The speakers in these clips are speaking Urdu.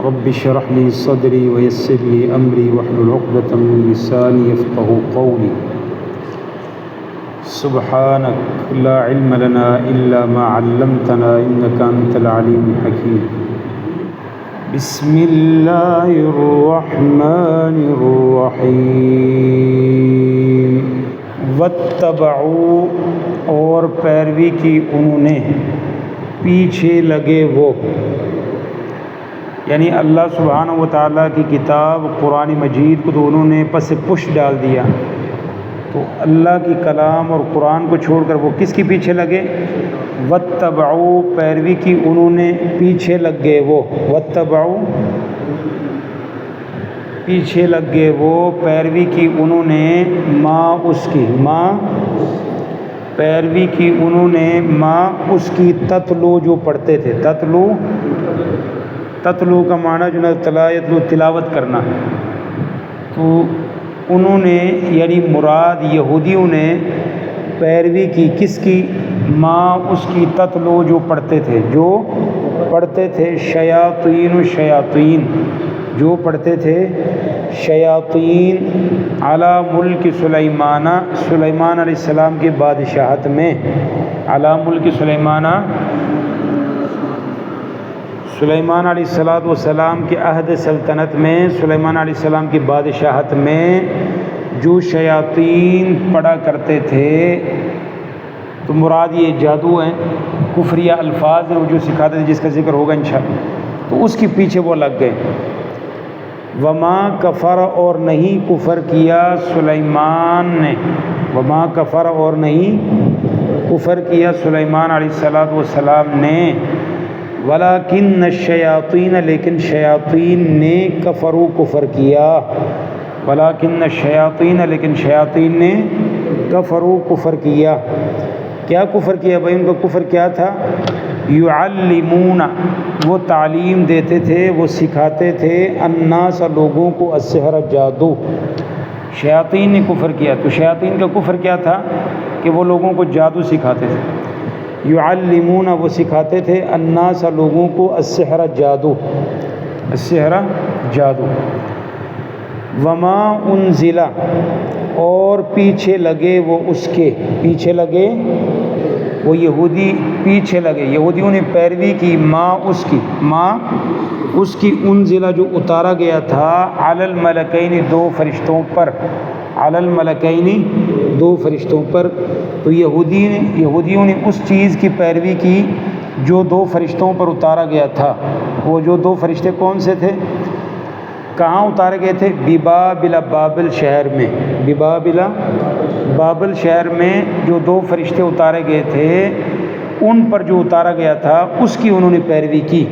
رب اشرح لي صدري ويسر لي أمري واحلل عقدة من لساني يفقهوا قولي سبحانك لا علم لنا إلا ما علمتنا إنك أنت العليم الحكيم بسم اللہ الرحمن الرحیم واتبعوا اور پیروی کی انہوں نے پیچھے لگے وہ، یعنی اللہ سبحانہ و تعالیٰ کی کتاب قرآن مجید کو تو انہوں نے پس پش ڈال دیا، تو اللہ کی کلام اور قرآن کو چھوڑ کر وہ کس کے پیچھے لگے؟ واتبعوا پیروی کی انہوں نے پیچھے لگ گئے وہ، واتبعوا پیچھے لگ گئے وہ، پیروی کی انہوں نے ماں اس کی، ماں پیروی کی انہوں نے ماں اس کی تتلو جو پڑھتے تھے، تتلو کا معنی جو ہے تلاوت کرنا، تو انہوں نے یعنی مراد یہودیوں نے پیروی کی کس کی؟ ماں اس کی تتلو جو پڑھتے تھے، جو پڑھتے تھے شیاطین جو پڑھتے تھے شیاطین علی ملک سلیمان علیہ السلام کی بادشاہت میں، علی ملک سلیمان علیہ السلام کے عہد سلطنت میں، سلیمان علیہ السلام کی بادشاہت میں جو شیاطین پڑھا کرتے تھے، تو مراد یہ جادو ہیں، کفریہ الفاظ ہیں وہ جو سکھاتے تھے، جس کا ذکر ہوگا انشاءاللہ، تو اس کے پیچھے وہ لگ گئے۔ وما کفر اور نہیں کفر کیا سلیمان نے، وما کفر اور نہیں کفر کیا سلیمان علیہ السلام نے، ولیکن الشیاطین لیکن شیاطین نے کفروا کفر کیا، ولیکن الشیاطین لیکن شیاطین نے کفروا کفر کیا۔ کیا کفر کیا بھائی؟ ان کا کفر کیا تھا؟ یعلمون وہ تعلیم دیتے تھے، وہ سکھاتے تھے، الناس لوگوں کو، السحر جادو، شیاطین نے کفر کیا، تو شیاطین کا کفر کیا تھا کہ وہ لوگوں کو جادو سکھاتے تھے، یعلمون وہ سکھاتے تھے، الناس لوگوں کو، السحر جادو، السحر جادو، وما انزل اور پیچھے لگے وہ اس کے، پیچھے لگے وہ یہودی، پیچھے لگے یہودیوں نے پیروی کی ماں اس کی انزلہ جو اتارا گیا تھا، علی الملکین دو فرشتوں پر، علی الملکین دو فرشتوں پر، تو یہودیوں نے اس چیز کی پیروی کی جو دو فرشتوں پر اتارا گیا تھا۔ وہ جو دو فرشتے کون سے تھے؟ کہاں اتارے گئے تھے؟ ببابل بابل شہر میں، ببابل بابل شہر میں جو دو فرشتے اتارے گئے تھے، ان پر جو اتارا گیا تھا اس کی انہوں نے پیروی کی،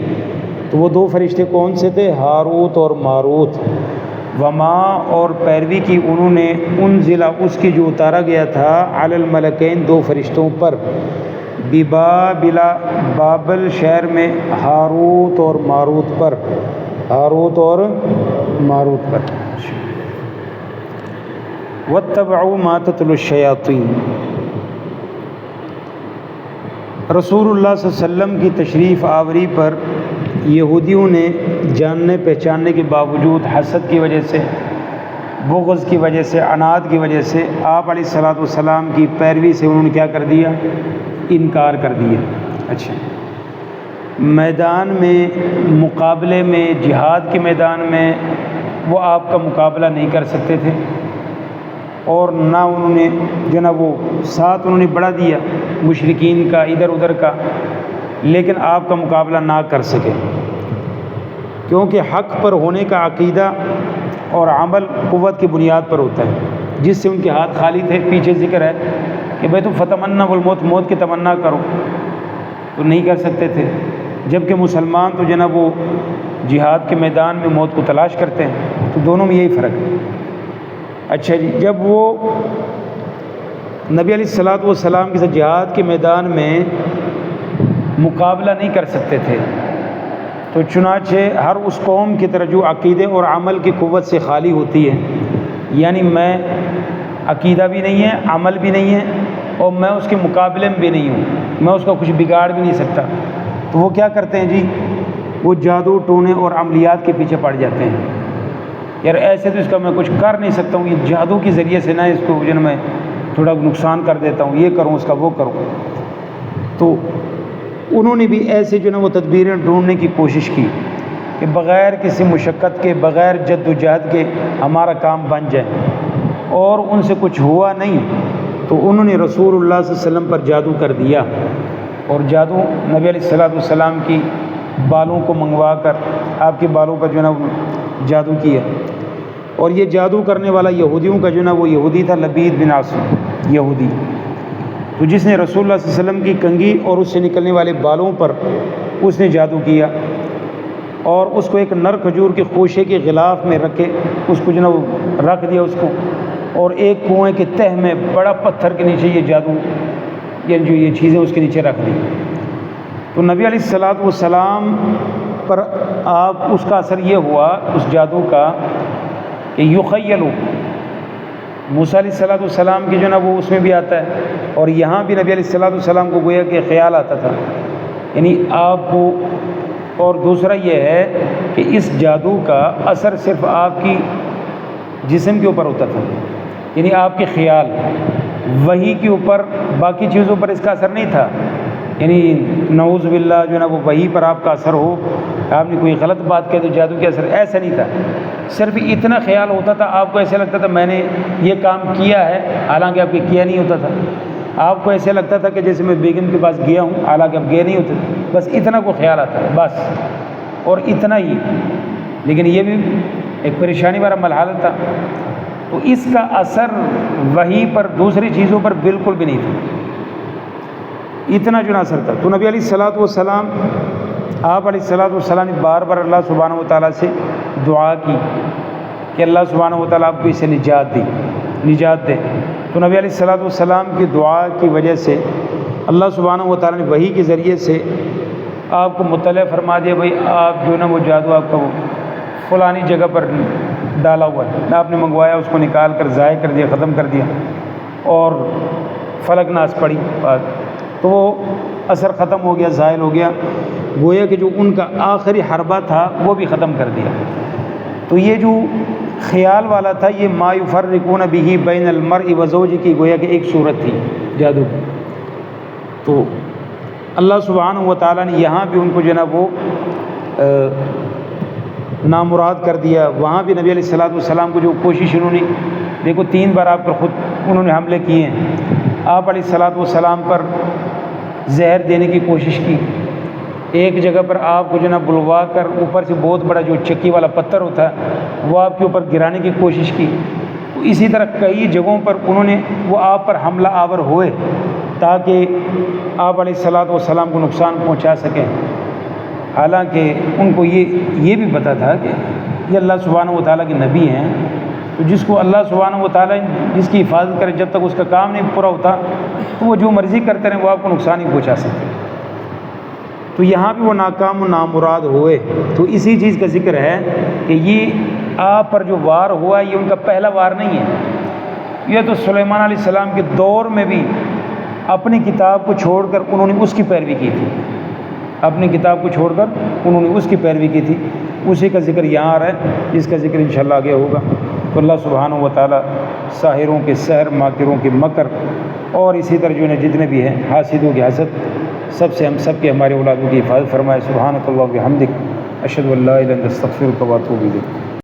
تو وہ دو فرشتے کون سے تھے؟ ہاروت اور ماروت۔ وما اور پیروی کی انہوں نے انزلہ اس کی جو اتارا گیا تھا، علی الملکین دو فرشتوں پر، ببابل بابل شہر میں، ہاروت اور ماروت پر، ہاروت اور ماروت پر۔ واتبعوا ما تتلو الشیاطین، رسول اللہ صلی اللہ علیہ وسلم کی تشریف آوری پر یہودیوں نے جاننے پہچاننے کے باوجود حسد کی وجہ سے، بغض کی وجہ سے، عناد کی وجہ سے آپ علیہ السلام کی پیروی سے انہوں نے کیا کر دیا؟ انکار کر دیا۔ اچھا، میدان میں، مقابلے میں، جہاد کے میدان میں وہ آپ کا مقابلہ نہیں کر سکتے تھے، اور نہ انہوں نے جو نا وہ ساتھ انہوں نے بڑھا دیا مشرکین کا، ادھر ادھر کا، لیکن آپ کا مقابلہ نہ کر سکے، کیونکہ حق پر ہونے کا عقیدہ اور عمل قوت کی بنیاد پر ہوتا ہے، جس سے ان کے ہاتھ خالی تھے۔ پیچھے ذکر ہے کہ بھائی تم فتمنا والموت، موت کی تمنا کرو، تو نہیں کر سکتے تھے، جبکہ مسلمان تو جناب وہ جہاد کے میدان میں موت کو تلاش کرتے ہیں، تو دونوں میں یہی فرق ہے۔ اچھا جی، جب وہ نبی علیہ السلام کے ساتھ جہاد کے میدان میں مقابلہ نہیں کر سکتے تھے، تو چنانچہ ہر اس قوم کی طرح جو عقیدے اور عمل کی قوت سے خالی ہوتی ہے، یعنی میں عقیدہ بھی نہیں ہے، عمل بھی نہیں ہے، اور میں اس کے مقابلے میں بھی نہیں ہوں، میں اس کا کچھ بگاڑ بھی نہیں سکتا، تو وہ کیا کرتے ہیں جی؟ وہ جادو ٹونے اور عملیات کے پیچھے پڑ جاتے ہیں، یار ایسے تو اس کا میں کچھ کر نہیں سکتا ہوں، یہ جادو کے ذریعے سے نا اس کو جو میں تھوڑا نقصان کر دیتا ہوں، یہ کروں اس کا وہ کروں۔ تو انہوں نے بھی ایسے جو نا وہ تدبیریں ڈھونڈنے کی کوشش کی کہ بغیر کسی مشقت کے، بغیر جد و جہد کے ہمارا کام بن جائے، اور ان سے کچھ ہوا نہیں تو انہوں نے رسول اللہ صلی اللہ علیہ وسلم پر جادو کر دیا، اور جادو نبی علیہ السلام کی بالوں کو منگوا کر آپ کے بالوں پر جو نا جادو کیا۔ اور یہ جادو کرنے والا یہودیوں کا جو نا وہ یہودی تھا لبید بن عاصم یہودی، تو جس نے رسول اللہ صلی اللہ علیہ وسلم کی کنگھی اور اس سے نکلنے والے بالوں پر اس نے جادو کیا، اور اس کو ایک نر کھجور کے خوشے کے غلاف میں رکھ کے اس کو جو نا وہ رکھ دیا اس کو، اور ایک کنویں کے تہ میں بڑا پتھر کے نیچے یہ جادو یعنی جو یہ چیزیں اس کے نیچے رکھ دی۔ تو نبی علیہ السلام پر آپ اس کا اثر یہ ہوا اس جادو کا کہ یخیلو، موسیٰ علیہ السلام کی جو نا وہ اس میں بھی آتا ہے، اور یہاں بھی نبی علیہ السلام کو گویا کہ خیال آتا تھا، یعنی آپ کو۔ اور دوسرا یہ ہے کہ اس جادو کا اثر صرف آپ کی جسم کے اوپر ہوتا تھا، یعنی آپ کے خیال، وحی کے اوپر، باقی چیزوں پر اس کا اثر نہیں تھا، یعنی نعوذ باللہ جو نا وہ وحی پر آپ کا اثر ہو، آپ نے کوئی غلط بات کہی تو جادو کے اثر، ایسا نہیں تھا۔ صرف اتنا خیال ہوتا تھا، آپ کو ایسے لگتا تھا میں نے یہ کام کیا ہے، حالانکہ آپ کے کیا نہیں ہوتا تھا۔ آپ کو ایسے لگتا تھا کہ جیسے میں بیگم کے پاس گیا ہوں، حالانکہ آپ گئے نہیں ہوتے، بس اتنا کو خیال آتا ہے بس، اور اتنا ہی۔ لیکن یہ بھی ایک پریشانی والا مرحلہ تھا، تو اس کا اثر وحی پر، دوسری چیزوں پر بالکل بھی نہیں تھا، اتنا جو اثر تھا۔ تو نبی علیہ السلام آپ علیہ السلام نے بار بار اللہ سبحانہ و تعالیٰ سے دعا کی کہ اللہ سبحانہ و تعالیٰ آپ کو اسے نجات دے۔ تو نبی علیہ السلام کی دعا کی وجہ سے اللہ سبحانہ و تعالیٰ نے وحی کے ذریعے سے آپ کو مطلع فرما دیا، بھائی آپ جو نا وہ جادو آپ کا وہ فلانی جگہ پر ڈالا ہوا ہے، آپ نے منگوایا، اس کو نکال کر ضائع کر دیا، ختم کر دیا، اور فلک ناس پڑی بات، تو وہ اثر ختم ہو گیا، زائل ہو گیا، گویا کہ جو ان کا آخری حربہ تھا وہ بھی ختم کر دیا۔ تو یہ جو خیال والا تھا، یہ ما یفرقون بہ بین المرء وزوجہ کی گویا کہ ایک صورت تھی جادو کی۔ تو اللہ سبحانہ و تعالیٰ نے یہاں بھی ان کو جو ہے نا وہ نامراد کر دیا، وہاں بھی نبی علیہ السلام کو جو کوشش انہوں نے، دیکھو 3 بار آپ پر خود انہوں نے حملے کیے ہیں، آپ علیہ السلام پر زہر دینے کی کوشش کی، ایک جگہ پر آپ کو جو نا بلوا کر اوپر سے بہت بڑا جو چکی والا پتھر ہوتا ہے وہ آپ کے اوپر گرانے کی کوشش کی، تو اسی طرح کئی جگہوں پر انہوں نے وہ آپ پر حملہ آور ہوئے تاکہ آپ علیہ السلام کو نقصان پہنچا سکیں، حالانکہ ان کو یہ بھی پتہ تھا کہ یہ اللہ سبحانہ و تعالیٰ کے نبی ہیں، تو جس کو اللہ سبحانہ و تعالیٰ جس کی حفاظت کرے، جب تک اس کا کام نہیں پورا ہوتا تو وہ جو مرضی کرتے رہیں، وہ آپ کو نقصان نہیں پہنچا سکتے۔ تو یہاں بھی وہ ناکام و نامراد ہوئے۔ تو اسی چیز کا ذکر ہے کہ یہ آپ پر جو وار ہوا یہ ان کا پہلا وار نہیں ہے، یہ تو سلیمان علیہ السلام کے دور میں بھی اپنی کتاب کو چھوڑ کر انہوں نے اس کی پیروی کی تھی، اپنی کتاب کو چھوڑ کر انہوں نے اس کی پیروی کی تھی، اسی کا ذکر یہاں آ رہا ہے، جس کا ذکر انشاءاللہ آگے ہوگا۔ تو اللہ سبحانہ و تعالیٰ ساحروں کے سحر، ماکروں کے مکر، اور اسی طرح جو ہے جتنے بھی ہیں حاسدوں کی حسد، سب سے ہم سب کے ہمارے اولادوں کی حفاظت فرمائے۔ سبحانک اللہم و بحمدک، اشہد ان لا الہ الا انت، استغفرک و اتوب الیک۔